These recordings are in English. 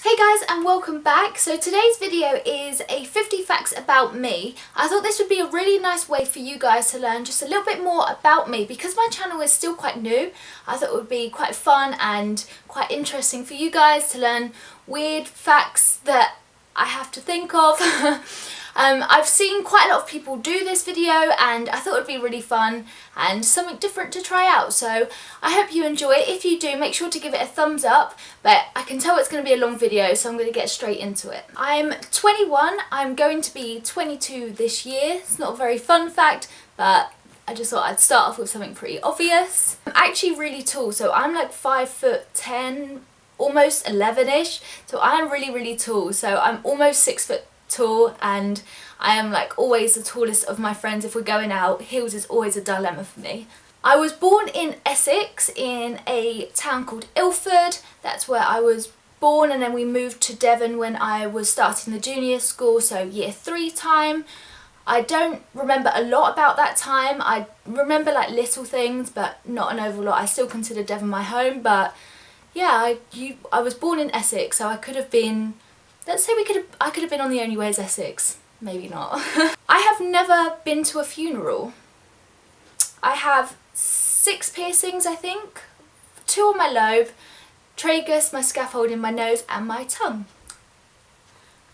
Hey guys, and welcome back. So today's video is a 50 facts about me. I thought this would be a really nice way for you guys to learn just a little bit more about me because my channel is still quite new. I thought it would be quite fun and quite interesting for you guys to learn weird facts that I have to think of. I've seen quite a lot of people do this video and I thought it would be really fun and something different to try out, so I hope you enjoy it. If you do, make sure to give it a thumbs up, but I can tell it's going to be a long video, so I'm going to get straight into it. I'm 21, I'm going to be 22 this year. It's not a very fun fact, but I just thought I'd start off with something pretty obvious. I'm actually really tall, so I'm like 5'10", almost 11ish, so I'm really tall, so I'm almost 6 foot tall, and I am like always the tallest of my friends. If we're going out, heels is always a dilemma for me. I was born in Essex in a town called Ilford. That's where I was born, and then we moved to Devon when I was starting the junior school, so year 3 time. I don't remember a lot about that time. I remember like little things, but not an overall lot. I still consider Devon my home, but yeah, I was born in Essex, so I could have been, let's say I could have been on The Only Way is Essex. Maybe not. I have never been to a funeral. I have 6 piercings, I think. 2 on my lobe, tragus, my scaffolding, my nose and my tongue.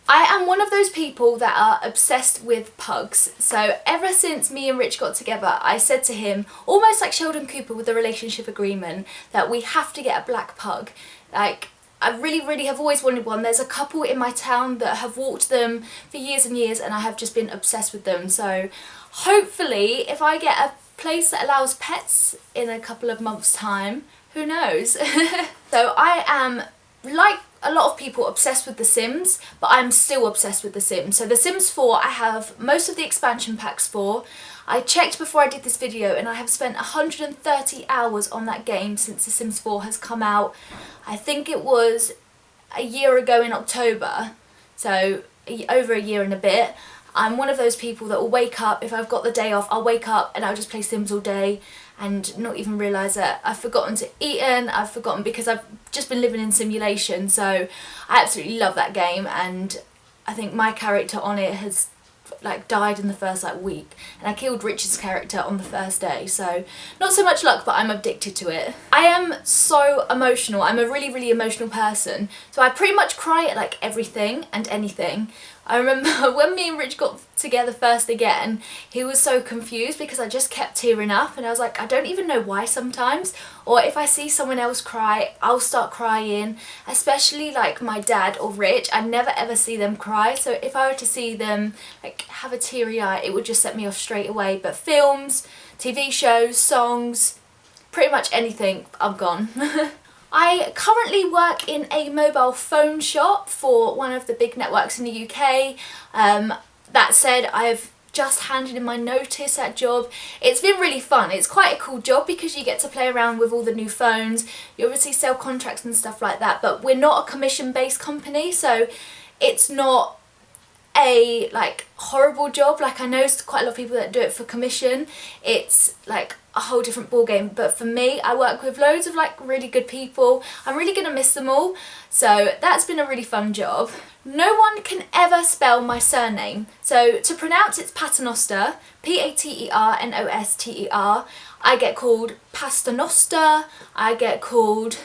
I am one of those people that are obsessed with pugs. So ever since me and Rich got together, I said to him, almost like Sheldon Cooper with the relationship agreement, that we have to get a black pug. Like, I really have always wanted one. There's a couple in my town that have walked them for years and years, and I have just been obsessed with them. So hopefully if I get a place that allows pets in a couple of months' time, who knows? So I am, like a lot of people, obsessed with The Sims, but I'm still obsessed with The Sims. So The Sims 4 I have most of the expansion packs for. I checked before I did this video and I have spent 130 hours on that game since The Sims 4 has come out. I think it was a year ago in October, so over a year and a bit. I'm one of those people that will wake up, if I've got the day off, I'll wake up and I'll just play Sims all day and not even realise that I've forgotten to eat, I've forgotten because I've just been living in simulation. So I absolutely love that game, and I think my character on it has like died in the first like week, and I killed Richard's character on the first day, so not so much luck, but I'm addicted to it. I am so emotional. I'm a really emotional person, so I pretty much cry at like everything and anything. I remember when me and Rich got together first again, he was so confused because I just kept tearing up, and I was like, I don't even know why sometimes. Or if I see someone else cry, I'll start crying, especially like my dad or Rich. I never ever see them cry, so if I were to see them like have a teary eye, it would just set me off straight away. But films, TV shows, songs, pretty much anything, I'm gone. I currently work in a mobile phone shop for one of the big networks in the UK. That said, I've just handed in my notice at job. It's been really fun. It's quite a cool job because you get to play around with all the new phones. You obviously sell contracts and stuff like that, but we're not a commission-based company, so it's not a like horrible job. Like, I know quite a lot of people that do it for commission. It's like a whole different ball game, but for me, I work with loads of like really good people. I'm really gonna miss them all, so that's been a really fun job. No one can ever spell my surname, so to pronounce it's Paternoster, Paternoster. I get called Pasternoster, I get called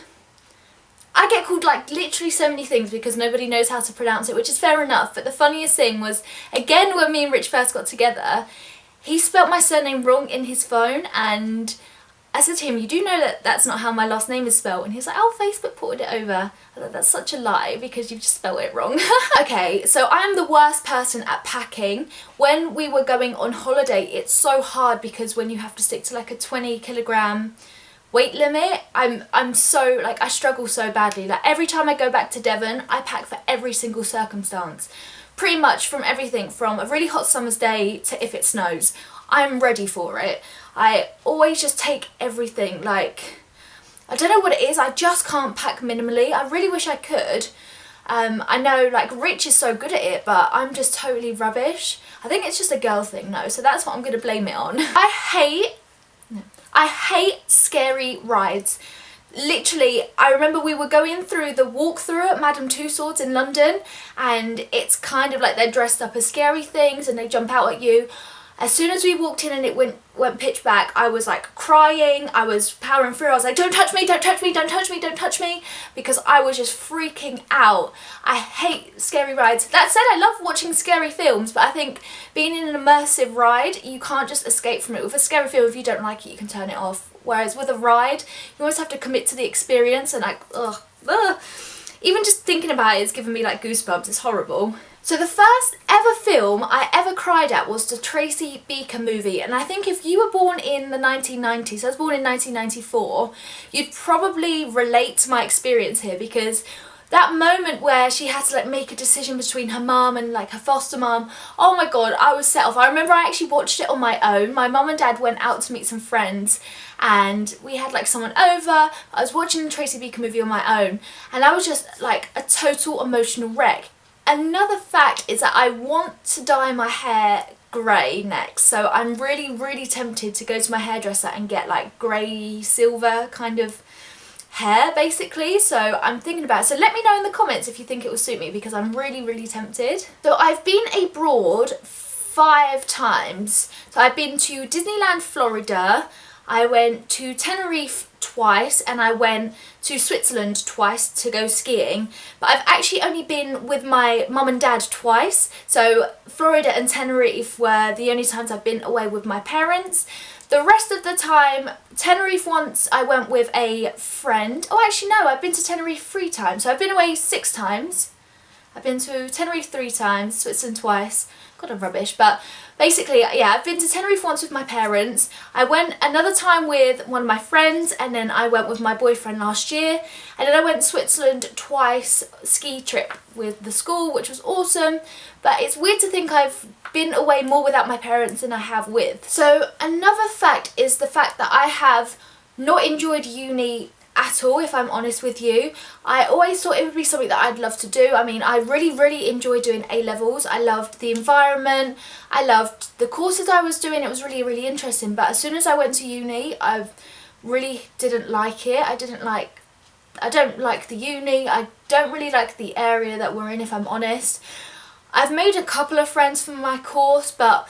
like literally so many things because nobody knows how to pronounce it, which is fair enough. But the funniest thing was, again, when me and Rich first got together, he spelt my surname wrong in his phone, and I said to him, you do know that that's not how my last name is spelled? And he was like, oh, Facebook ported it over. I thought, that's such a lie because you've just spelled it wrong. Okay, so I am the worst person at packing. When we were going on holiday, it's so hard because when you have to stick to like a 20 kg weight limit, I'm so like, I struggle so badly. Like every time I go back to Devon, I pack for every single circumstance. Pretty much from everything from a really hot summer's day to if it snows. I'm ready for it. I always just take everything. Like, I don't know what it is, I just can't pack minimally. I really wish I could. I know like Rich is so good at it, but I'm just totally rubbish. I think it's just a girl thing though, so that's what I'm going to blame it on. I hate scary rides. literally, I remember we were going through the walkthrough at Madame Tussauds in London, and it's kind of like they're dressed up as scary things and they jump out at you. As soon as we walked in and it went pitch black, I was like crying, I was powering through, I was like, don't touch me, don't touch me, don't touch me, don't touch me, because I was just freaking out. I hate scary rides. That said, I love watching scary films, but I think being in an immersive ride, you can't just escape from it. With a scary film, if you don't like it, you can turn it off. Whereas with a ride, you always have to commit to the experience, and like, ugh. Even just thinking about it is giving me like goosebumps. It's horrible. So the first ever film I ever cried at was the Tracy Beaker movie, and I think if you were born in the 1990s, I was born in 1994, you'd probably relate to my experience here, because that moment where she had to like make a decision between her mum and like her foster mum, oh my god, I was set off. I remember I actually watched it on my own. My mum and dad went out to meet some friends and we had like someone over. I was watching the Tracy Beaker movie on my own and I was just like a total emotional wreck. Another fact is that I want to dye my hair grey next, so I'm really tempted to go to my hairdresser and get like grey silver kind of hair basically, so I'm thinking about it. So let me know in the comments if you think it will suit me, because I'm really tempted. So I've been abroad 5 times. So I've been to Disneyland, Florida, I went to Tenerife twice, and I went to Switzerland twice to go skiing, but I've actually only been with my mum and dad twice. So Florida and Tenerife were the only times I've been away with my parents. The rest of the time, Tenerife once I went with a friend. Oh, actually no, I've been to Tenerife 3 times. So I've been away 6 times. I've been to Tenerife 3 times, Switzerland twice. God, I'm rubbish. But basically, yeah, I've been to Tenerife once with my parents. I went another time with one of my friends, and then I went with my boyfriend last year. And then I went to Switzerland twice, ski trip with the school, which was awesome. But it's weird to think I've been away more without my parents than I have with. So another fact is the fact that I have not enjoyed uni at all, if I'm honest with you. I always thought it would be something that I'd love to do. I mean, I really enjoyed doing A-levels. I loved the environment, I loved the courses I was doing. It was really interesting, but as soon as I went to uni, I really didn't like it. I don't like the uni. I don't really like the area that we're in, if I'm honest. I've made a couple of friends from my course, but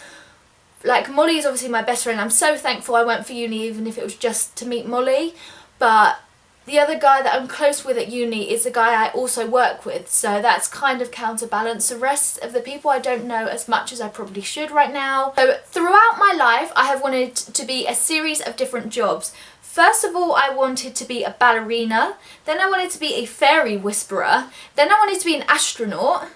like Molly is obviously my best friend. I'm so thankful I went for uni, even if it was just to meet Molly. But the other guy that I'm close with at uni is the guy I also work with, so that's kind of counterbalanced. The rest of the people I don't know as much as I probably should right now. So throughout my life I have wanted to be a series of different jobs. First of all, I wanted to be a ballerina, then I wanted to be a fairy whisperer, then I wanted to be an astronaut,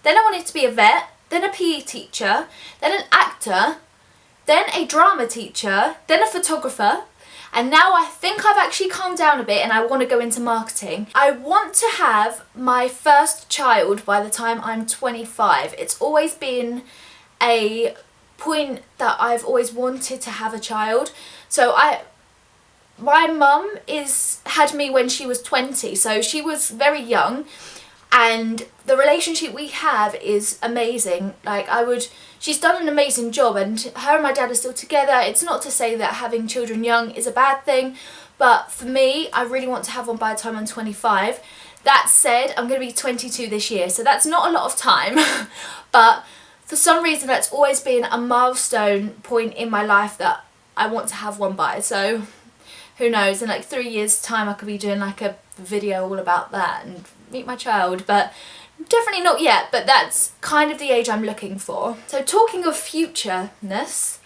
then I wanted to be a vet, then a PE teacher, then an actor, then a drama teacher, then a photographer, and now I think I've actually calmed down a bit and I want to go into marketing. I want to have my first child by the time I'm 25. It's always been a point that I've always wanted to have a child. So my mum had me when she was 20, so she was very young, and the relationship we have is amazing. Like she's done an amazing job, and her and my dad are still together. It's not to say that having children young is a bad thing, but for me, I really want to have one by the time I'm 25. That said, I'm going to be 22 this year, so that's not a lot of time, but for some reason that's always been a milestone point in my life that I want to have one by. So who knows, in like 3 years time I could be doing like a video all about that and meet my child, but definitely not yet. But that's kind of the age I'm looking for. So talking of futureness,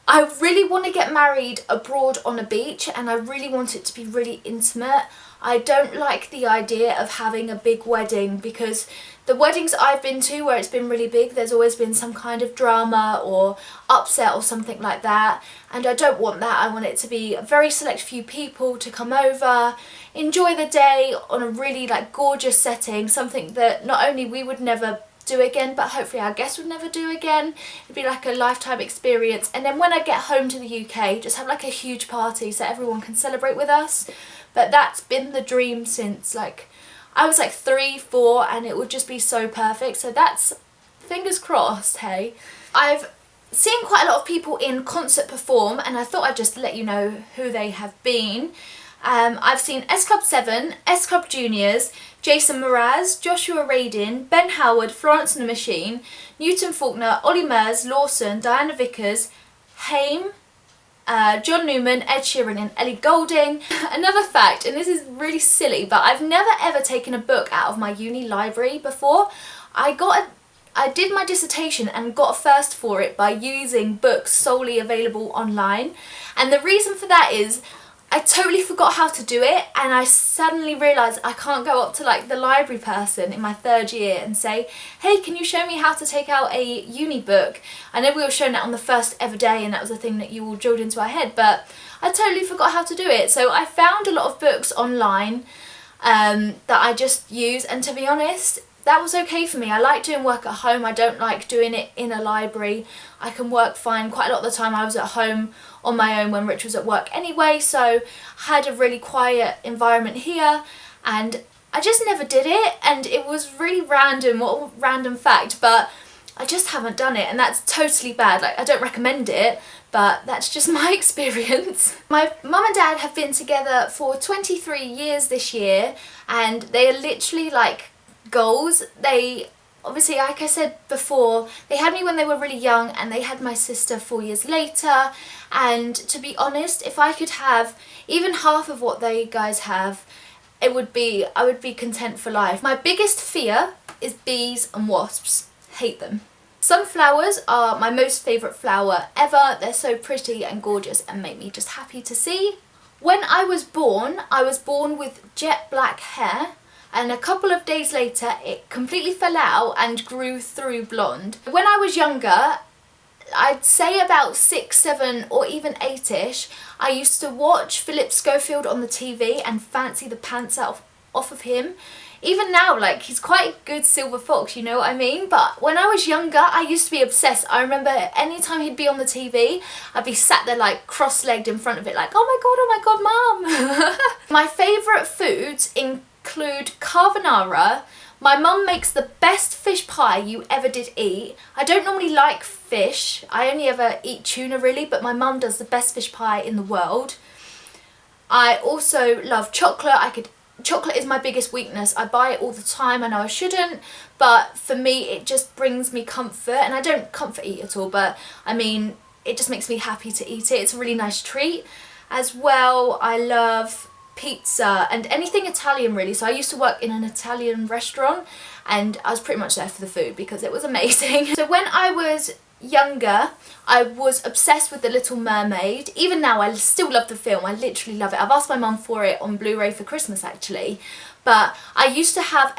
I really want to get married abroad on a beach, and I really want it to be really intimate. I don't like the idea of having a big wedding, because the weddings I've been to where it's been really big, there's always been some kind of drama or upset or something like that, and I don't want that. I want it to be a very select few people to come over, enjoy the day on a really like gorgeous setting, something that not only we would never do again, but hopefully our guests would never do again. It'd be like a lifetime experience. And then when I get home to the UK, just have like a huge party so everyone can celebrate with us. But that's been the dream since like I was like 3, 4, and it would just be so perfect. So that's, fingers crossed, hey. I've seen quite a lot of people in concert perform, and I thought I'd just let you know who they have been. I've seen S Club 7, S Club Juniors, Jason Mraz, Joshua Radin, Ben Howard, Florence and the Machine, Newton Faulkner, Ollie Murs, Lawson, Diana Vickers, Haim, John Newman, Ed Sheeran and Ellie Goulding. Another fact, and this is really silly, but I've never ever taken a book out of my uni library before. I did my dissertation and got a first for it by using books solely available online, and the reason for that is I totally forgot how to do it, and I suddenly realised I can't go up to like the library person in my third year and say, hey, can you show me how to take out a uni book? I know we were shown that on the first ever day and that was a thing that you all drilled into our head, but I totally forgot how to do it. So I found a lot of books online that I just use, and to be honest, that was okay for me. I like doing work at home. I don't like doing it in a library. I can work fine. Quite a lot of the time I was at home on my own when Rich was at work anyway, so I had a really quiet environment here, and I just never did it, and it was really random, what a random fact, but I just haven't done it, and that's totally bad. Like, I don't recommend it, but that's just my experience. My mum and dad have been together for 23 years this year, and they are literally like goals. They obviously, like I said before, they had me when they were really young, and they had my sister 4 years later, and to be honest, if I could have even half of what they guys have, I would be content for life. My biggest fear is bees and wasps. Hate them. Sunflowers are my most favourite flower ever. They're so pretty and gorgeous and make me just happy to see. When I was born with jet black hair, and a couple of days later it completely fell out and grew through blonde. When I was younger, I'd say about 6, 7 or even 8ish, I used to watch Philip Schofield on the TV and fancy the pants off of him. Even now, like, he's quite a good silver fox, you know what I mean? But when I was younger, I used to be obsessed. I remember anytime he'd be on the TV, I'd be sat there like cross-legged in front of it like, oh my god, Mum. My favourite foods include carbonara. My mum makes the best fish pie you ever did eat. I don't normally like fish. I only ever eat tuna really, but my mum does the best fish pie in the world. I also love chocolate. Chocolate is my biggest weakness. I buy it all the time. I know I shouldn't, but for me it just brings me comfort, and I don't comfort eat at all, but I mean, it just makes me happy to eat it. It's a really nice treat. As well, I love pizza and anything Italian really. So I used to work in an Italian restaurant, and I was pretty much there for the food because it was amazing. So when I was younger, I was obsessed with The Little Mermaid. Even now, I still love the film. I literally love it. I've asked my mum for it on Blu-ray for Christmas actually. But I used to have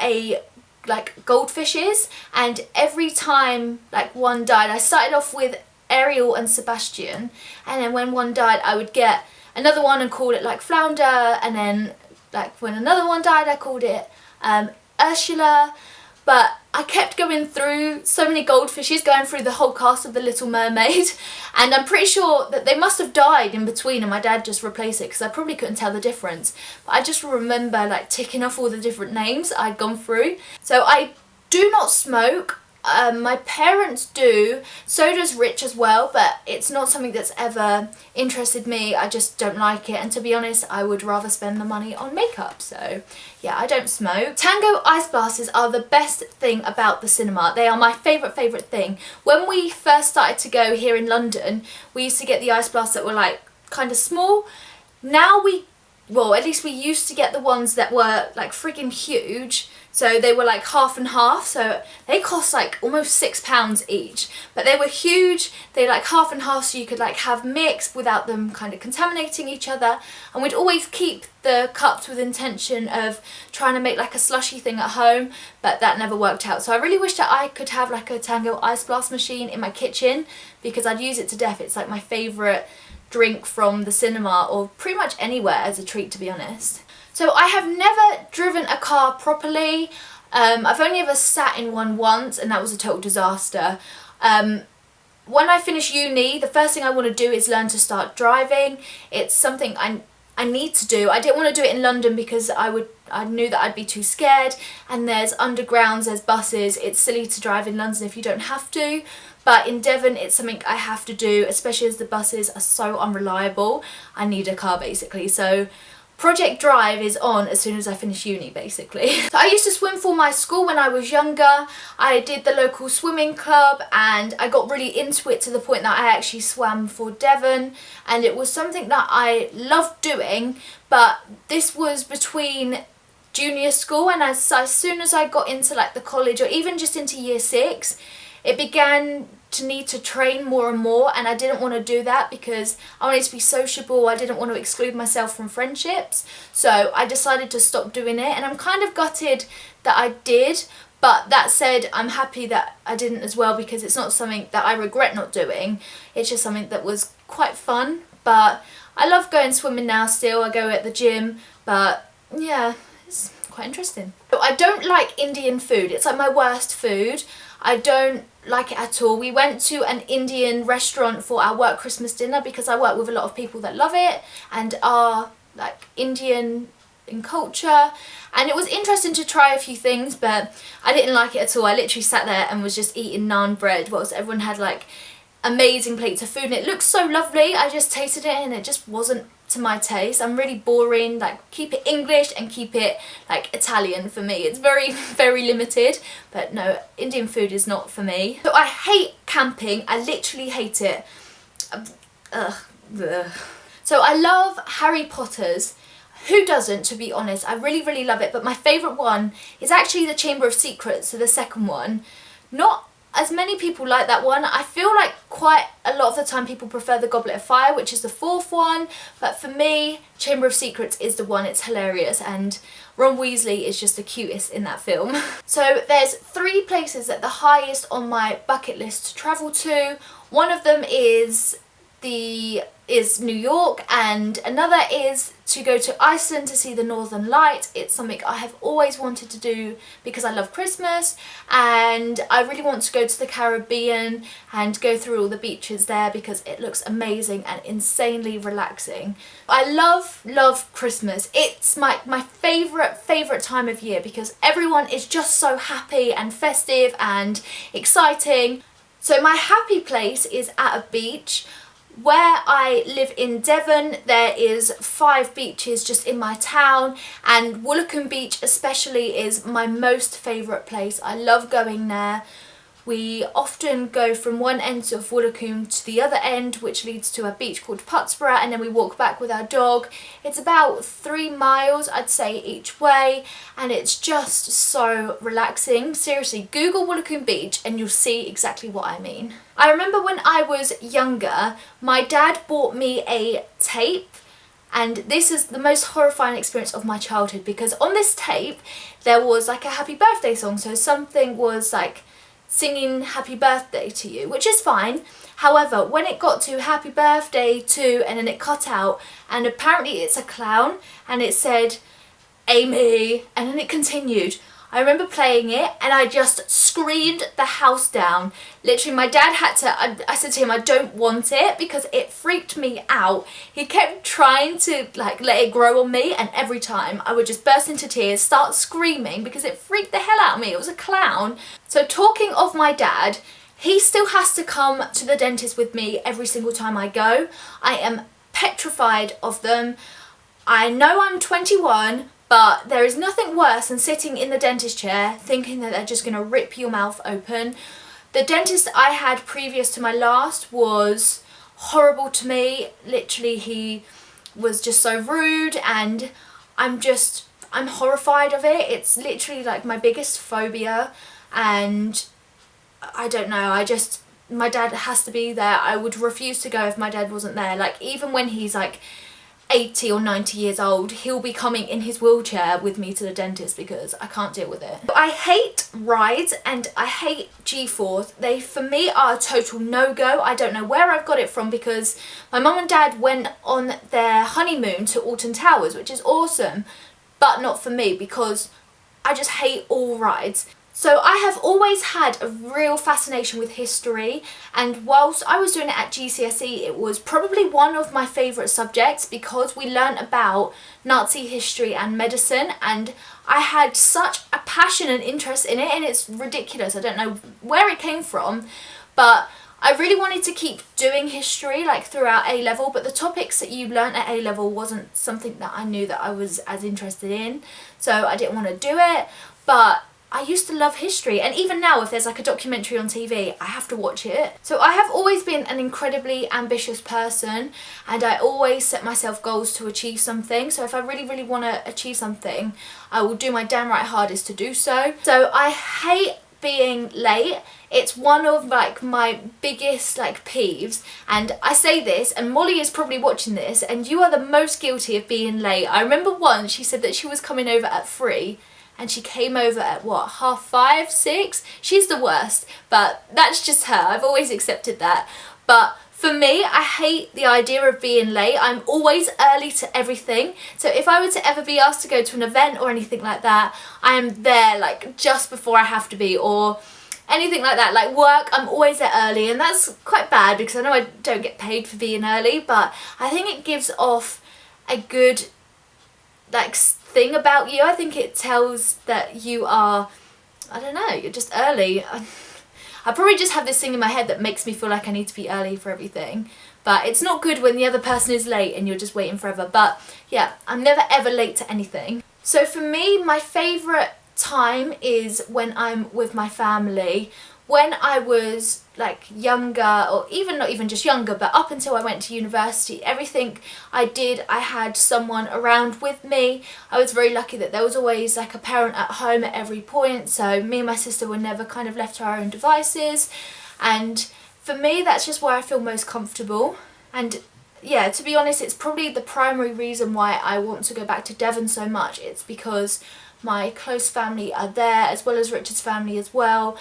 like goldfishes, and every time like one died, I started off with Ariel and Sebastian, and then when one died I would get another one and call it like Flounder, and then like when another one died I called it Ursula. But I kept going through so many goldfishes, going through the whole cast of The Little Mermaid, and I'm pretty sure that they must have died in between and my dad just replaced it because I probably couldn't tell the difference. But I just remember like ticking off all the different names I'd gone through. So I do not smoke. My parents do, so does Rich as well, but it's not something that's ever interested me. I just don't like it, and to be honest, I would rather spend the money on makeup. So yeah, I don't smoke. Tango ice blasters are the best thing about the cinema. They are my favourite thing. When we first started to go here in London, we used to get the ice blasters that were like kind of small. Now well, at least we used to get the ones that were like freaking huge. So they were like half and half, so they cost like almost £6 each. But they were huge, they like half and half, so you could like have mixed without them kind of contaminating each other. And we'd always keep the cups with intention of trying to make like a slushy thing at home, but that never worked out. So I really wish that I could have like a Tango ice blast machine in my kitchen, because I'd use it to death. It's like my favourite drink from the cinema, or pretty much anywhere as a treat, to be honest. So I have never driven a car properly. I've only ever sat in one once, and that was a total disaster. When I finish uni, the first thing I want to do is learn to start driving. It's something I need to do. I didn't want to do it in London because I knew that I'd be too scared, and there's undergrounds, there's buses. It's silly to drive in London if you don't have to. But in Devon, it's something I have to do, especially as the buses are so unreliable. I need a car basically. So Project Drive is on as soon as I finish uni, basically. So I used to swim for my school when I was younger. I did the local swimming club and I got really into it to the point that I actually swam for Devon, and it was something that I loved doing. But this was between junior school and as soon as I got into like the college or even just into year 6, it began to need to train more and more, and I didn't want to do that because I wanted to be sociable. I didn't want to exclude myself from friendships, so I decided to stop doing it, and I'm kind of gutted that I did. But that said, I'm happy that I didn't as well, because it's not something that I regret not doing. It's just something that was quite fun. But I love going swimming now still. I go at the gym, but yeah, it's quite interesting. I don't like Indian food. It's like my worst food. I don't like it at all. We went to an Indian restaurant for our work Christmas dinner because I work with a lot of people that love it and are like Indian in culture, and it was interesting to try a few things, but I didn't like it at all. I literally sat there and was just eating naan bread whilst everyone had like amazing plates of food, and it looked so lovely. I just tasted it and it just wasn't to my taste. I'm really boring. Like, keep it English and keep it like Italian for me. It's very, very limited. But no, Indian food is not for me. So I hate camping. I literally hate it. Ugh. So I love Harry Potter's. Who doesn't, to be honest? I really, really love it. But my favourite one is actually the Chamber of Secrets, so the second one. Not as many people like that one. I feel like quite a lot of the time people prefer the Goblet of Fire, which is the fourth one, but for me, Chamber of Secrets is the one. It's hilarious, and Ron Weasley is just the cutest in that film. So there's 3 places that the highest on my bucket list to travel to. One of them is New York, and another is to go to Iceland to see the Northern Lights. It's something I have always wanted to do because I love Christmas, and I really want to go to the Caribbean and go through all the beaches there because it looks amazing and insanely relaxing. I love Christmas. It's my favourite time of year because everyone is just so happy and festive and exciting. So my happy place is at a beach. Where I live in Devon, there is 5 beaches just in my town, and Woolacombe Beach especially is my most favourite place. I love going there. We often go from one end of Woolacombe to the other end, which leads to a beach called Putsborough, and then we walk back with our dog. It's about 3 miles, I'd say, each way, and it's just so relaxing. Seriously, Google Woolacombe Beach and you'll see exactly what I mean. I remember when I was younger, my dad bought me a tape, and this is the most horrifying experience of my childhood because on this tape there was like a happy birthday song, so something was like singing happy birthday to you, which is fine. However, when it got to happy birthday to, and then it cut out, and apparently it's a clown, and it said Amy, and then it continued. I remember playing it and I just screamed the house down. Literally, my dad had to, I said to him, I don't want it because it freaked me out. He kept trying to like let it grow on me, and every time I would just burst into tears, start screaming because it freaked the hell out of me. It was a clown. So talking of my dad, he still has to come to the dentist with me every single time I go. I am petrified of them. I know I'm 21, but there is nothing worse than sitting in the dentist chair thinking that they're just going to rip your mouth open. The dentist I had previous to my last was horrible to me. Literally, he was just so rude, and I'm horrified of it. It's literally like my biggest phobia, and I don't know, my dad has to be there. I would refuse to go if my dad wasn't there. Like, even when he's like 80 or 90 years old, he'll be coming in his wheelchair with me to the dentist because I can't deal with it. I hate rides and I hate G-Force. They, for me, are a total no-go. I don't know where I've got it from because my mum and dad went on their honeymoon to Alton Towers, which is awesome, but not for me because I just hate all rides. So I have always had a real fascination with history, and whilst I was doing it at GCSE, it was probably one of my favourite subjects because we learnt about Nazi history and medicine, and I had such a passion and interest in it, and it's ridiculous. I don't know where it came from, but I really wanted to keep doing history like throughout A level, but the topics that you learnt at A level wasn't something that I knew that I was as interested in, so I didn't want to do it. But I used to love history, and even now if there's like a documentary on TV, I have to watch it. So I have always been an incredibly ambitious person, and I always set myself goals to achieve something. So if I really want to achieve something, I will do my damn right hardest to do so. So I hate being late. It's one of like my biggest like peeves, and I say this, and Molly is probably watching this, and you are the most guilty of being late. I remember once she said that she was coming over at 3 and she came over at what, 5:30, 6? She's the worst, but that's just her. I've always accepted that. But for me, I hate the idea of being late. I'm always early to everything. So if I were to ever be asked to go to an event or anything like that, I am there like just before I have to be, or anything like that. Like work, I'm always there early, and that's quite bad because I know I don't get paid for being early, but I think it gives off a good like thing about you. I think it tells that you are, I don't know, you're just early. I probably just have this thing in my head that makes me feel like I need to be early for everything, but it's not good when the other person is late and you're just waiting forever. But yeah, I'm never ever late to anything. So for me, my favourite time is when I'm with my family. When I was like younger, or even not even just younger, but up until I went to university, everything I did, I had someone around with me. I was very lucky that there was always like a parent at home at every point, so me and my sister were never kind of left to our own devices, and for me that's just where I feel most comfortable. And yeah, to be honest, it's probably the primary reason why I want to go back to Devon so much. It's because my close family are there, as well as Richard's family as well.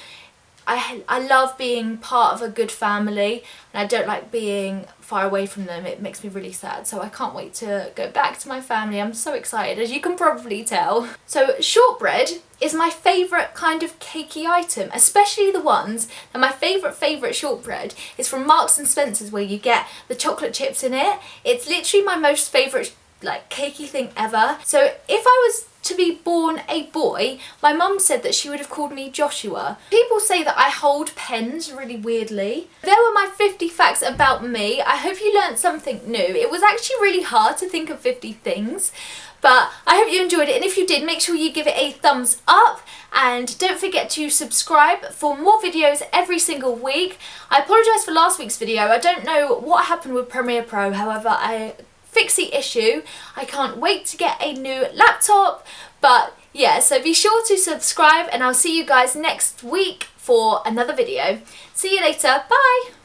I love being part of a good family, and I don't like being far away from them. It makes me really sad, so I can't wait to go back to my family. I'm so excited, as you can probably tell. So shortbread is my favourite kind of cakey item, especially the ones, and my favourite shortbread is from Marks and Spencer's, where you get the chocolate chips in it. It's literally my most favourite like cakey thing ever. So if I was to be born a boy, my mum said that she would have called me Joshua. People say that I hold pens really weirdly. There were my 50 facts about me. I hope you learned something new. It was actually really hard to think of 50 things, but I hope you enjoyed it, and if you did, make sure you give it a thumbs up, and don't forget to subscribe for more videos every single week. I apologise for last week's video. I don't know what happened with Premiere Pro, however I fixed the issue. I can't wait to get a new laptop, but yeah, so be sure to subscribe, and I'll see you guys next week for another video. See you later, bye!